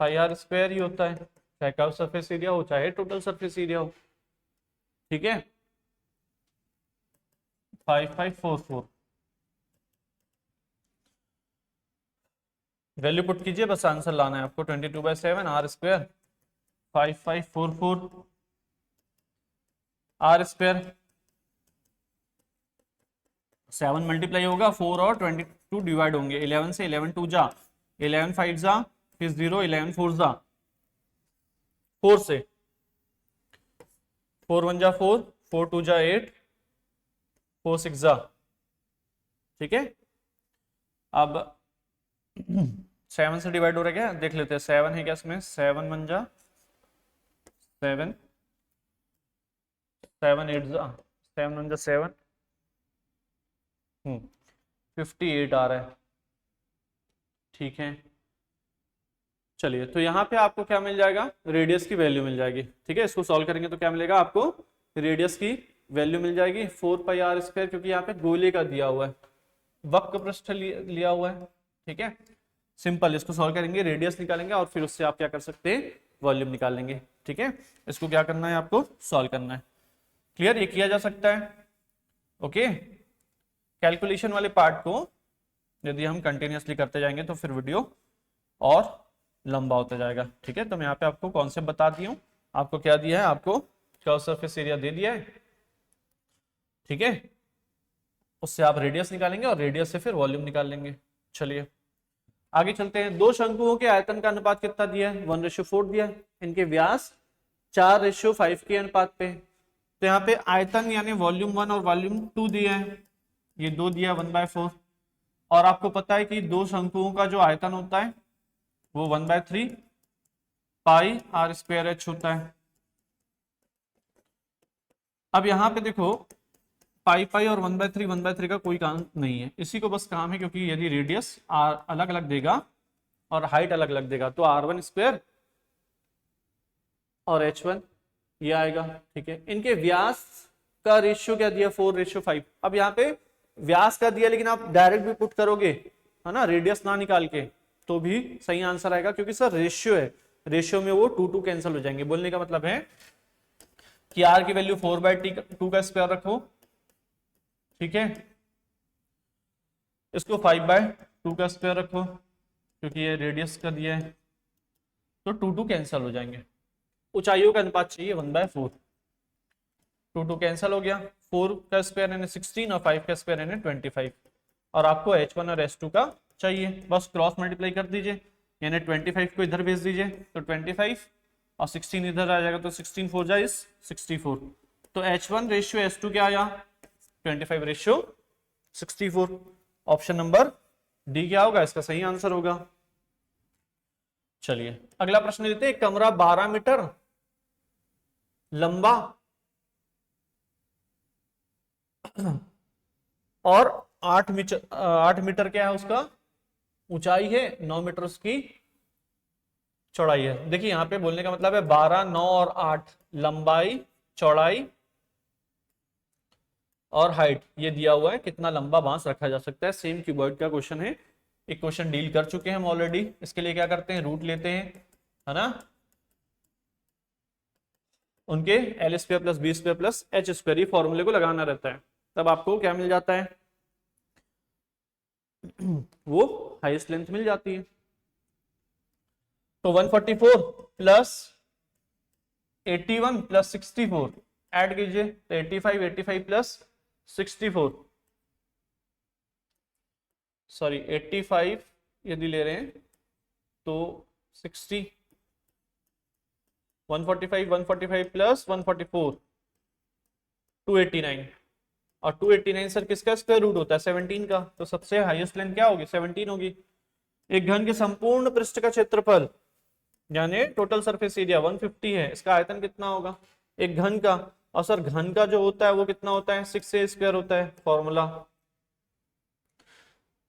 पाई आर स्क्वायर ही होता है, चाहे कर्व सरफेस एरिया हो चाहे टोटल सरफेस एरिया हो। ठीक है, 5544 वैल्यू पुट कीजिए, बस आंसर लाना है आपको। 22/7 R square 5544 R square, 7 multiply होगा 4 और 22 डिवाइड होंगे 11 से, 11 2 जा 11 5 जा, फिर 0 11 4 जा 4 से, 4 1 जा 4, 4 2 जा 8, 4 6 जा। ठीक है, अब 7 से डिवाइड हो रहा है क्या, देख लेते हैं। 7 है क्या इसमें? 7 1 जा 7, 7 8 जा 7 1 जा 7, 58 आ रहा है। ठीक है, चलिए तो यहाँ पे आपको क्या मिल जाएगा? रेडियस की वैल्यू मिल जाएगी। ठीक है, इसको सॉल्व करेंगे तो क्या मिलेगा आपको? रेडियस की वैल्यू मिल जाएगी 4 पाई आर स्क्वायर, क्योंकि यहाँ पे गोले का दिया हुआ है, वक्र पृष्ठ लिया हुआ है। ठीक है, सिंपल, इसको सॉल्व करेंगे, रेडियस निकालेंगे और फिर उससे आप क्या कर सकते हैं? वॉल्यूम निकाल लेंगे। ठीक है, इसको क्या करना है आपको? सॉल्व करना है। क्लियर, ये किया जा सकता है। ओके, कैलकुलेशन वाले पार्ट को यदि हम कंटिन्यूअसली करते जाएंगे तो फिर वीडियो और लंबा होता जाएगा। ठीक है, तो मैं यहाँ पे आपको कॉन्सेप्ट बता दी हूँ। आपको क्या दिया है? आपको कर्व सरफेस एरिया दे दिया है। ठीक है, उससे आप रेडियस निकालेंगे और रेडियस से फिर वॉल्यूम निकाल लेंगे। चलिए आगे चलते हैं। दो शंकुओं के आयतन का अनुपात कितना दिया है? 1:4 दिया है। इनके व्यास 4:5 के अनुपात पे। तो यहाँ पे आयतन यानी वॉल्यूम 1 और वॉल्यूम 2 दिया है, ये 2 दिया 1/4। और आपको पता है कि दो शंकुओं का जो आयतन होता है वो 1/3 पाई आर स्क्वायर एच होता है। अब यहाँ पे देखो पाई पाई और 1/3 का कोई काम नहीं है, इसी को बस काम है, क्योंकि यदि रेडियस अलग अलग देगा और हाइट अलग अलग देगा तो r1 स्क्वायर और h1 ये आएगा। ठीक है, इनके व्यास का रेशियो क्या दिया? 4:5। अब यहाँ पे व्यास का दिया, लेकिन आप डायरेक्ट भी पुट करोगे है ना, रेडियस ना निकाल के, तो भी सही आंसर आएगा, क्योंकि सर रेशियो है, रेशियो में वो 2 2 कैंसिल हो जाएंगे। बोलने का मतलब है कि r की वैल्यू 4/2 का स्क्वायर रखो। ठीक है, इसको 5/2 का स्क्वायर रखो, क्योंकि ये रेडियस का दिया है, तो 2 2 कैंसिल हो जाएंगे। ऊंचाइयों का अनुपात चाहिए 1/4, 2 2 कैंसिल हो गया। 4 का स्क्वायर यानी 16 और 5 का स्क्वायर यानी 25। और आपको h1 और h2 का चाहिए, बस क्रॉस मल्टीप्लाई कर दीजिए, यानी 25 को इधर भेज दीजिए तो 25 और 16 इधर आ जाएगा, तो 16 4 जा 64। तो h1 रेशियो h2 क्या आया? 25 रेशियो 64। ऑप्शन नंबर डी क्या होगा? इसका सही आंसर होगा। चलिए अगला प्रश्न लेते हैं। कमरा 12 मीटर लंबा और 8 मीटर क्या है उसका ऊंचाई है, 9 मीटर उसकी चौड़ाई है। देखिए यहां पे बोलने का मतलब है 12, 9 और 8 लंबाई, चौड़ाई और हाइट, ये दिया हुआ है कितना लंबा बांस रखा जा सकता है। सेम क्यूबॉइड का क्वेश्चन है, एक क्वेश्चन डील कर चुके हैं हम ऑलरेडी। इसके लिए क्या करते हैं, रूट लेते हैं, है ना, उनके L square plus B square plus H square, ये फॉर्मूले को लगाना रहता है, तब आपको क्या मिल जाता है वो हाईएस्ट लेंथ मिल जाती है। तो 144 प्लस 81 प्लस 64 ऐड कीजिए, तो 85, 85 प्लस 64, सॉरी 85 यदि ले रहे हैं तो 60, 145, 145 प्लस 144 289, और 289 सर किसका स्क्वायर रूट होता है 17 का, तो सबसे हाईएस्ट लेंथ क्या होगी 17 होगी। एक घन के संपूर्ण पृष्ठ का क्षेत्रफल यानी टोटल सरफेस एरिया 150 है, इसका आयतन कितना होगा एक घन का, और सर घन का जो होता है वो कितना होता है 6a स्क्वायर होता है फॉर्मूला।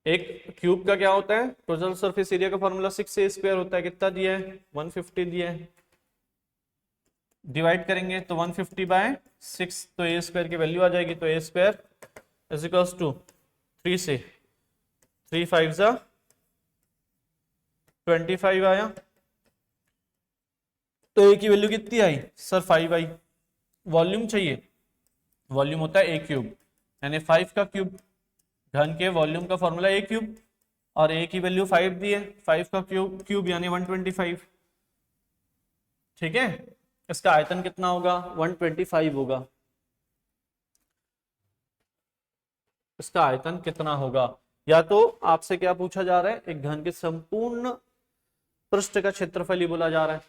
एक क्यूब का क्या होता है टोटल सरफेस एरिया का फॉर्मूला 6a स्क्वायर होता है, कितना दिया है 150 दिया है, डिवाइड करेंगे तो 150 बाय 6, तो a स्क्वायर की वैल्यू आ जाएगी, तो a square is equals to 3 से 3 5 जा 25 आया, तो a की वैल्यू कितनी आई सर 5 आई। वॉल्यूम चाहिए, वॉल्यूम होता है a क्यूब, यानी 5 का क्यूब, घन के वॉल्यूम का फॉर्मूला a क्यूब, और a की वैल्यू 5 दी है, 5 का क्यूब यानी 125, ठीक है। इसका आयतन कितना होगा 125 होगा, इसका आयतन कितना होगा, या तो आपसे क्या पूछा जा रहा है एक घन के संपूर्ण पृष्ठ का क्षेत्रफल ही बोला जा रहा है,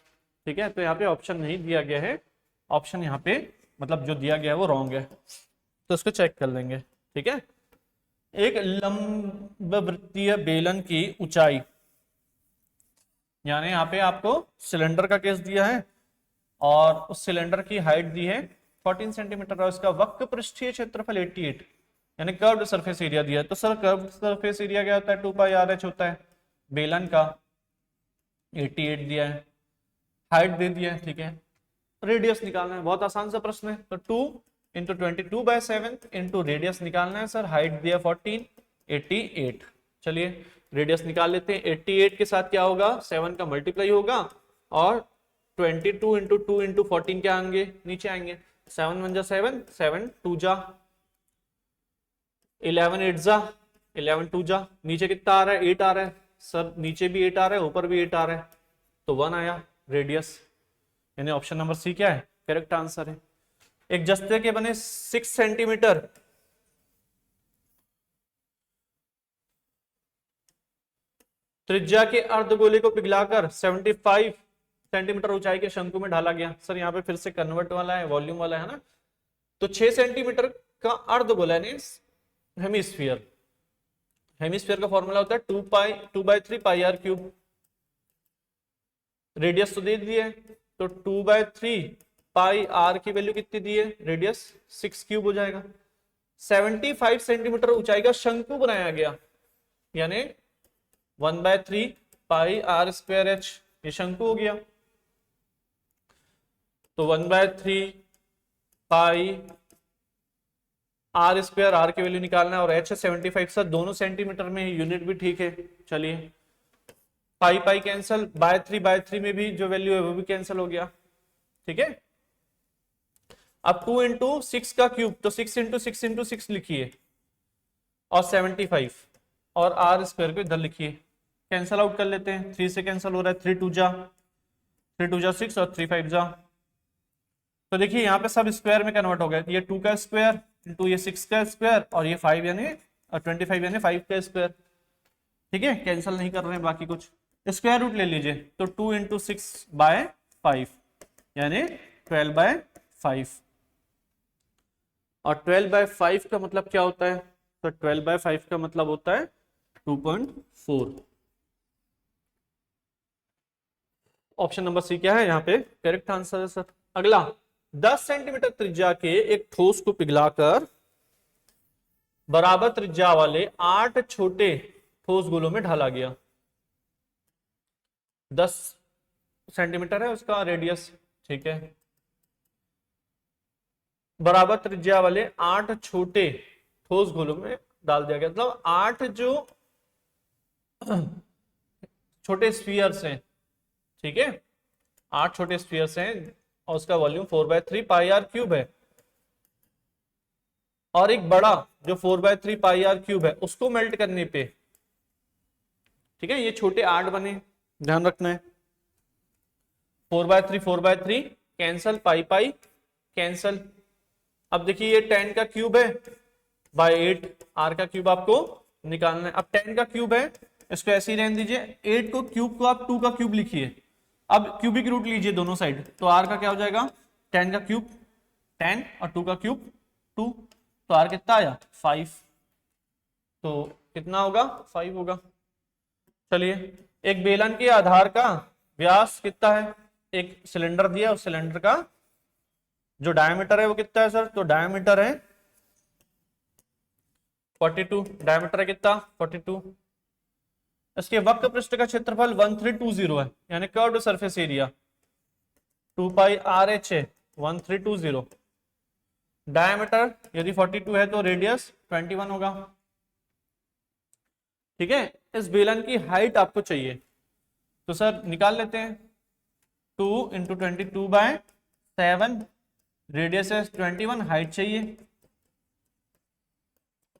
ठीक है। तो यहाँ पे ऑप्शन नहीं दिया गया है, ऑप्शन यहाँ पे मतलब जो दिया गया है वो रॉन्ग है, तो इसको चेक कर लेंगे, ठीक है। एक लंबवृत्तीय बेलन की ऊंचाई, यानी यहाँ पे आपको सिलेंडर का केस दिया है और उस सिलेंडर की हाइट दी है 14 सेंटीमीटर और इसका वक्र पृष्ठीय क्षेत्रफल 88 यानी कर्व्ड सरफेस एरिया दिया है। तो सर कर्व्ड सरफेस एरिया क्या होता है 2 पाई आर एच होता है, बेलन का 88 दिया है, हाइट दे दिया है, ठीक है। रेडियस निकालना है, बहुत आसान सा प्रश्न है, तो 2 इंटू 22/7 इंटू रेडियस निकालना है सर, हाइट दिया 14, 88, चलिए रेडियस निकाल लेते हैं। 88 के साथ क्या होगा 7 का मल्टीप्लाई होगा और 22 इंटू 2 इंटू 14 क्या आएंगे नीचे आएंगे, 7 1 जा 7, 7 2 जा 11 8 जा 11 2 जा, नीचे कितना आ रहा है 8 आ रहा है सर, नीचे भी 8 आ रहा है ऊपर भी 8 आ रहा है, तो 1 आया रेडियस, यानी ऑप्शन नंबर सी क्या है करेक्ट आंसर है। एक जस्ते के बने 6 सेंटीमीटर त्रिज्या के अर्धगोले को पिघलाकर 75 सेंटीमीटर ऊंचाई के शंकु में ढाला गया। सर यहाँ पे फिर से कन्वर्ट वाला है, वॉल्यूम वाला है ना, तो 6 सेंटीमीटर का अर्धगोला यानी हेमिस्फीयर, हेमिस्फीयर का फॉर्मूला होता है 2/3 पाई आर क्यूब, रेडियस तो दे दिए है, तो 2/3 पाई आर की वैल्यू कितनी दी है रेडियस 6 क्यूब हो जाएगा। 75 सेंटीमीटर ऊंचाई का शंकु बनाया गया यानी 1/3 पाई आर स्क्वायर एच, ये शंकु हो गया, तो 1/3 पाई आर स्क्वायर, आर की वैल्यू निकालना है और एच है 75, सर दोनों सेंटीमीटर में यूनिट भी ठीक है, चलिए पाई पाई कैंसल, बाय 3 में भी जो वैल्यू है वो भी कैंसिल हो गया, ठीक है। अब 2 इंटू 6 का क्यूब, तो 6 इंटू 6 इंटू 6 लिखिए और 75 और आर स्क्वायर को इधर लिखिए, कैंसल आउट कर लेते हैं, 3 से कैंसिल हो रहा है, 3 2 जा 6 और 3 5 जा, तो देखिए यहाँ पे सब स्क्वायर में कन्वर्ट हो गया, ये 2 का स्क्वायर इंटू ये 6 का स्क्वायर और ये 5 यानी 25 यानी 5 का स्क्वायर, ठीक है, कैंसिल नहीं कर रहे हैं बाकी कुछ, स्क्वायर रूट ले लीजिए, तो 2 इंटू 6/5 यानी 12/5, और 12/5 का मतलब क्या होता है, तो 12/5 का मतलब होता है 2.4, ऑप्शन नंबर सी क्या है यहाँ पे करेक्ट आंसर है सर। अगला 10 सेंटीमीटर त्रिज्या के एक ठोस को पिघलाकर बराबर त्रिज्या वाले 8 छोटे ठोस गोलों में ढाला गया। 10 सेंटीमीटर है उसका रेडियस, ठीक है। बराबर त्रिज्या वाले 8 छोटे ठोस गोलों में डाल दिया गया, मतलब 8 जो छोटे स्फीयर्स हैं, ठीक है, 8 छोटे स्फीयर्स हैं और उसका वॉल्यूम 4/3 पाई आर क्यूब है। और एक बड़ा जो 4/3 पाई आर क्यूब है उसको मेल्ट करने पे, ठीक है, ये छोटे 8 बने, ध्यान रखना है। 4/3 कैंसल, पाई पाई कैंसल। अब देखिए ये 10 का क्यूब है बाय 8, आर का क्यूब आपको निकालना है। अब 10 का क्यूब है, इसको ऐसे ही रहने दीजिए। 8 को क्यूब को आप 2 का क्यूब लिखिए। अब क्यूबिक रूट लीजिए दोनों साइड, तो आर का क्या हो जाएगा, 10 का क्यूब 10 और 2 का क्यूब 2, तो आर कितना आया 5, तो कितना होगा 5 होगा। चलिए, एक बेलन के आधार का व्यास कितना है, एक सिलेंडर दिया, उस सिलेंडर का जो डायमीटर है वो कितना है सर, तो डायमीटर है 42, डायमीटर है कितना 42। इसके वक्र पृष्ठ का क्षेत्रफल 1320 है, यानी curved surface area 2 pi R H है 1320। डायमीटर यदि 42 है तो रेडियस 21 होगा, ठीक है। इस बेलन की हाइट आपको चाहिए, तो सर निकाल लेते हैं। 2 × 22/7, रेडियस है 21, हाइट चाहिए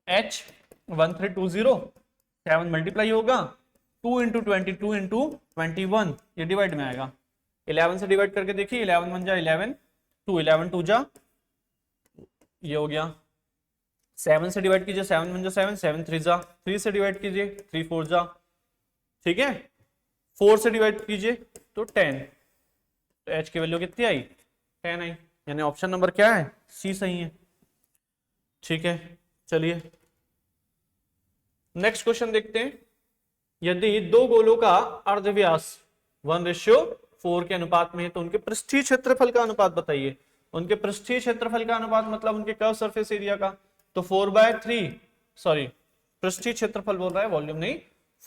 h 1320, 7 मल्टीप्लाई होगा 2 × 22 × 21, ये डिवाइड में आएगा। 11 से डिवाइड करके देखिए, 11 1 जा 11, 2 11 2 जा, ये हो गया। 7 से डिवाइड कीजिए, 7 1 जा 7, 7 3 जा, 3 से डिवाइड कीजिए 3 4 जा, ठीक है। 4 से डिवाइड कीजिए तो 10, तो h की वैल्यू कितनी आई 10 आई, यानी ऑप्शन नंबर क्या है सी सही है, ठीक है। चलिए नेक्स्ट क्वेश्चन देखते हैं। यदि दो गोलों का अर्धव्यास 1:4 के अनुपात में है तो उनके पृष्ठीय क्षेत्रफल का अनुपात बताइए। उनके पृष्ठीय क्षेत्रफल का अनुपात मतलब उनके कर्व सरफेस एरिया का, तो 4/3, सॉरी पृष्ठीय क्षेत्रफल बोल रहा है, वॉल्यूम नहीं,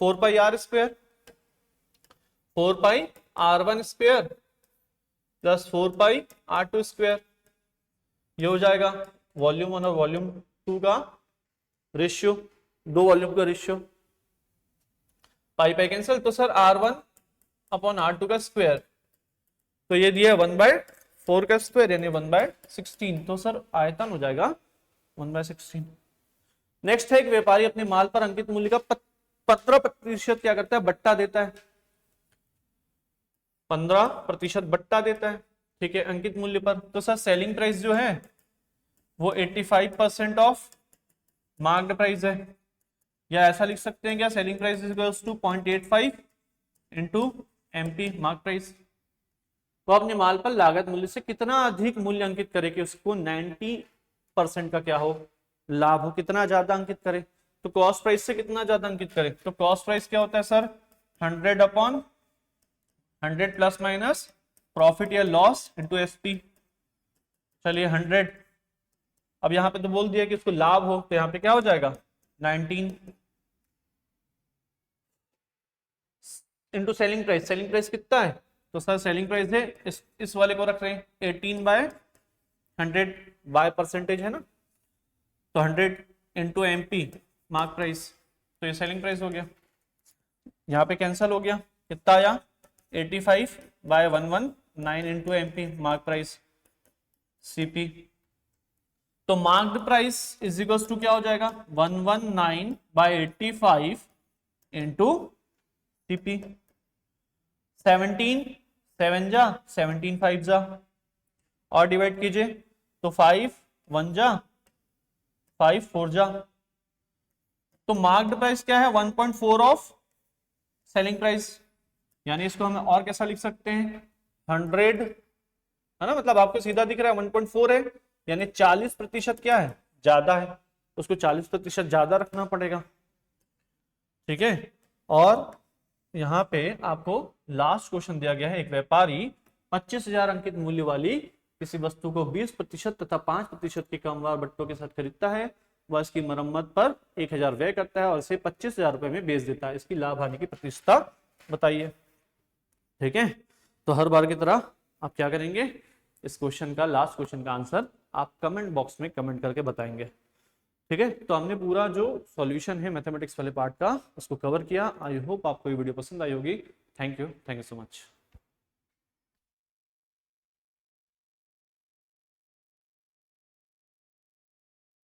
4 pi are square, 4 pi r1 square plus 4 pi r2 square, ये हो जाएगा वॉल्यूम 1 और वॉल्यूम 2 का रेशियो, दो वॉल्यूम का रेशियो। पाई पाई कैंसिल, तो सर r1/r2 का स्क्वायर, तो ये दिया 1/4 का स्क्वायर यानी 1/16, तो सर आयतन हो जाएगा 1/16। नेक्स्ट है, एक व्यापारी अपने माल पर अंकित मूल्य का 15% क्या करता है, बट्टा देता है, 15% बट्टा देता है, ठीक है, अंकित मूल्य पर। तो सर सेलिंग प्राइस जो है वो 85% ऑफ मार्क्ड प्राइस है, या ऐसा लिख सकते हैं क्या, selling price is equals to 0.85 into MP mark price. तो अपने माल पर लागत मूल्य से कितना अधिक मूल्य अंकित करे कि उसको 90% का क्या हो, लाभ हो, कितना ज्यादा अंकित करे, तो कॉस्ट प्राइस से कितना ज्यादा अंकित करे, तो कॉस्ट प्राइस क्या होता है सर 100/100 प्लस माइनस प्रॉफिट या लॉस इनटू एसपी। चलिए 100, अब यहां पे तो बोल दिया कि उसको लाभ हो, तो यहां पे क्या हो जाएगा 19 into selling price. Selling price कितना है, तो सर सेलिंग प्राइस है, इस वाले को रख रहे हैं 18/100 बाय परसेंटेज है ना, तो 100 इंटू एमपी मार्क प्राइस, तो ये सेलिंग प्राइस हो गया। यहाँ पे कैंसल हो गया, कितना आया 85/119 into MP mark price CP. तो marked price is equals to क्या हो जाएगा 119/85 इंटू सीपी। 17 7 जा 17 5 जा, और डिवाइड कीजिए तो 5 1 जा 5 4 जा, तो मार्क्ड प्राइस क्या है 1.4 ऑफ सेलिंग प्राइस, यानी इसको हम और कैसा लिख सकते हैं 100 है ना, मतलब आपको सीधा दिख रहा है 1.4 है, यानी 40% क्या है ज्यादा है, उसको 40% ज्यादा रखना पड़ेगा, ठीक है। और यहाँ पे आपको लास्ट क्वेश्चन दिया गया है, एक व्यापारी 25,000 अंकित मूल्य वाली किसी वस्तु को 20% तथा 5% के कमवार बट्टों के साथ खरीदता है, वह इसकी मरम्मत पर 1000 व्यय करता है और इसे 25,000 रुपए में बेच देता है। इसकी लाभ हानि की प्रतिशतता बताइए। ठीक है, तो हर बार की तरह आप क्या करेंगे, इस क्वेश्चन का, लास्ट क्वेश्चन का आंसर आप कमेंट बॉक्स में कमेंट करके बताएंगे। ठीक है, तो हमने पूरा जो सॉल्यूशन है मैथमेटिक्स वाले पार्ट का उसको कवर किया। आई होप आपको ये वीडियो पसंद आई होगी। Thank you so much.